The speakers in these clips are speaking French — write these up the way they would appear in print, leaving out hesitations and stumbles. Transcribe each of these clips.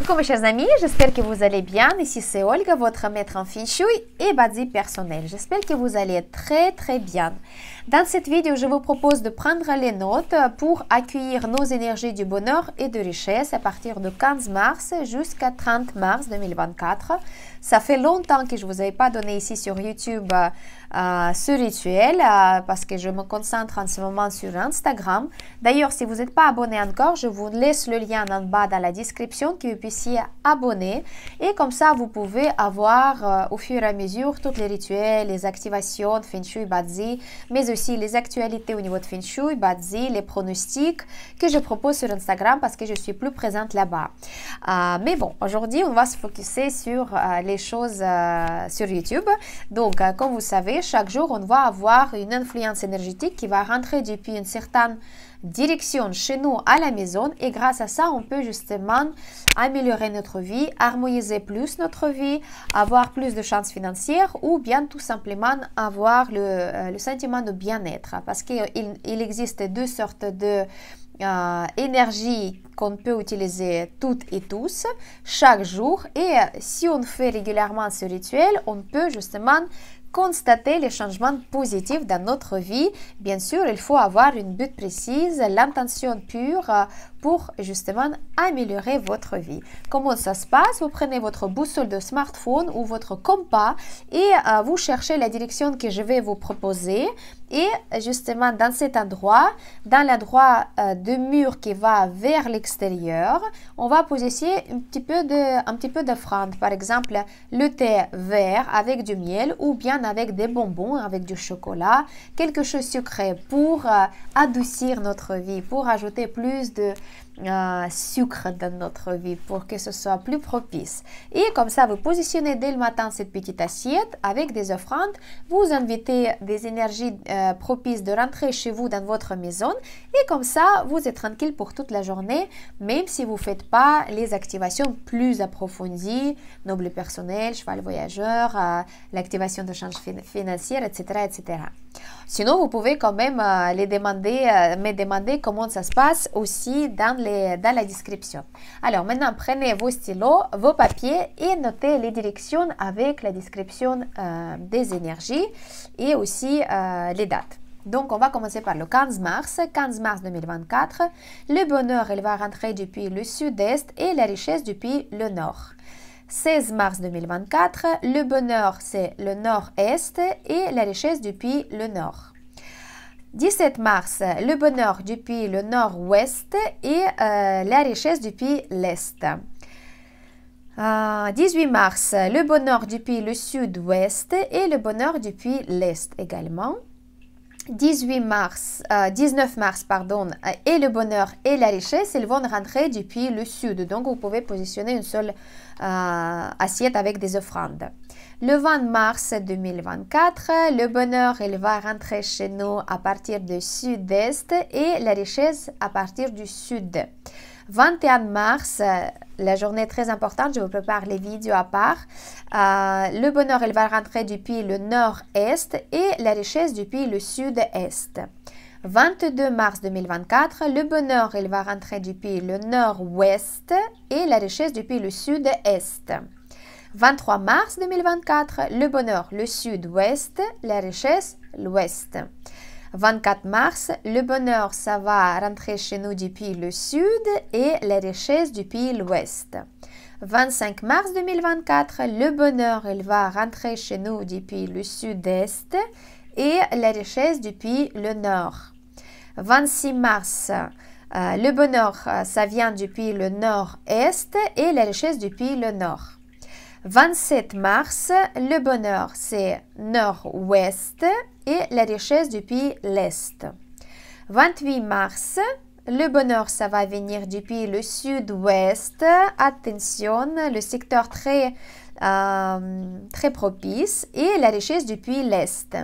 Coucou mes chers amis, j'espère que vous allez bien. Ici c'est Olga, votre maître en Feng Shui et Badi personnel. J'espère que vous allez très bien. Dans cette vidéo, je vous propose de prendre les notes pour accueillir nos énergies du bonheur et de richesse à partir de 15 mars jusqu'à 30 mars 2024. Ça fait longtemps que je ne vous avais pas donné ici sur YouTube ce rituel parce que je me concentre en ce moment sur Instagram. D'ailleurs, si vous n'êtes pas abonné encore, je vous laisse le lien en bas dans la description que vous puissiez abonner. Et comme ça, vous pouvez avoir au fur et à mesure tous les rituels, les activations de Feng Shui Bazi, mais aussi les actualités au niveau de Feng Shui Bazi, les pronostics que je propose sur Instagram parce que je suis plus présente là-bas. Mais bon, aujourd'hui, on va se focuser sur les choses sur YouTube. Donc, comme vous savez, chaque jour, on va avoir une influence énergétique qui va rentrer depuis une certaine direction chez nous à la maison et grâce à ça, on peut justement améliorer notre vie, harmoniser plus notre vie, avoir plus de chances financières ou bien tout simplement avoir le sentiment de bien-être parce qu'il existe deux sortes de énergie qu'on peut utiliser toutes et tous chaque jour et si on fait régulièrement ce rituel, on peut justement constater les changements positifs dans notre vie. Bien sûr, il faut avoir une but précise, l'intention pure pour justement améliorer votre vie. Comment ça se passe? Vous prenez votre boussole de smartphone ou votre compas et vous cherchez la direction que je vais vous proposer et justement dans cet endroit, dans l'endroit de mur qui va vers l'extérieur, on va positionner un petit peu d'offrande. Par exemple, le thé vert avec du miel ou bien avec des bonbons, avec du chocolat, quelque chose sucré pour adoucir notre vie, pour ajouter plus de sucre dans notre vie pour que ce soit plus propice. Et comme ça, vous positionnez dès le matin cette petite assiette avec des offrandes, vous invitez des énergies propices de rentrer chez vous dans votre maison et comme ça, vous êtes tranquille pour toute la journée, même si vous ne faites pas les activations plus approfondies, noble personnel, cheval voyageur, l'activation de change financière, etc. Sinon, vous pouvez quand même me demander comment ça se passe aussi dans la description. Alors maintenant, prenez vos stylos, vos papiers et notez les directions avec la description des énergies et aussi les dates. Donc, on va commencer par le 15 mars 2024. Le bonheur, il va rentrer depuis le sud-est et la richesse depuis le nord. 16 mars 2024, le bonheur, c'est le nord-est et la richesse depuis le nord. 17 mars, le bonheur depuis le nord-ouest et la richesse depuis l'est. 18 mars, le bonheur depuis le sud-ouest et le bonheur depuis l'est également. 19 mars, et le bonheur et la richesse, ils vont rentrer depuis le sud. Donc, vous pouvez positionner une seule assiette avec des offrandes. Le 20 mars 2024, le bonheur, il va rentrer chez nous à partir du sud-est et la richesse à partir du sud. 21 mars, la journée très importante, je vous prépare les vidéos à part. Le bonheur, il va rentrer depuis le nord-est et la richesse depuis le sud-est. 22 mars 2024, le bonheur, il va rentrer depuis le nord-ouest et la richesse depuis le sud-est. 23 mars 2024, le bonheur, le sud-ouest, la richesse, l'ouest. 24 mars, le bonheur, ça va rentrer chez nous depuis le sud et la richesse depuis l'ouest. 25 mars 2024, le bonheur, il va rentrer chez nous depuis le sud-est et la richesse depuis le nord. 26 mars, le bonheur, ça vient depuis le nord-est et la richesse depuis le nord. 27 mars, le bonheur, c'est nord-ouest et la richesse depuis l'est. 28 mars, le bonheur, ça va venir depuis le sud-ouest. Attention, le secteur très propice et la richesse depuis l'est.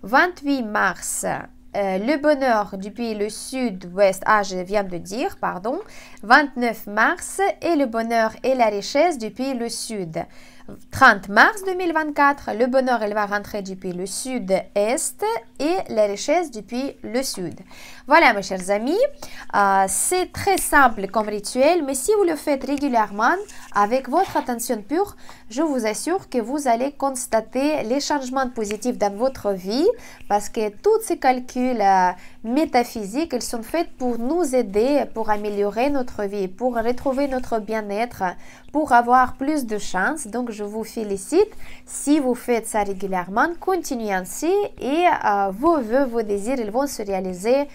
28 mars, le bonheur depuis le sud-ouest, je viens de dire, pardon. 29 mars et le bonheur et la richesse depuis le sud. 30 mars 2024, le bonheur, il va rentrer depuis le sud-est et la richesse depuis le sud. Voilà, mes chers amis, c'est très simple comme rituel, mais si vous le faites régulièrement, avec votre attention pure, je vous assure que vous allez constater les changements positifs dans votre vie, parce que tous ces calculs métaphysiques, ils sont faits pour nous aider, pour améliorer notre vie, pour retrouver notre bien-être, pour avoir plus de chance. Donc, je vous félicite. Si vous faites ça régulièrement, continuez ainsi et vos vœux, vos désirs, ils vont se réaliser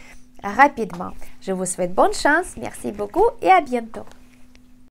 rapidement. Je vous souhaite bonne chance. Merci beaucoup et à bientôt.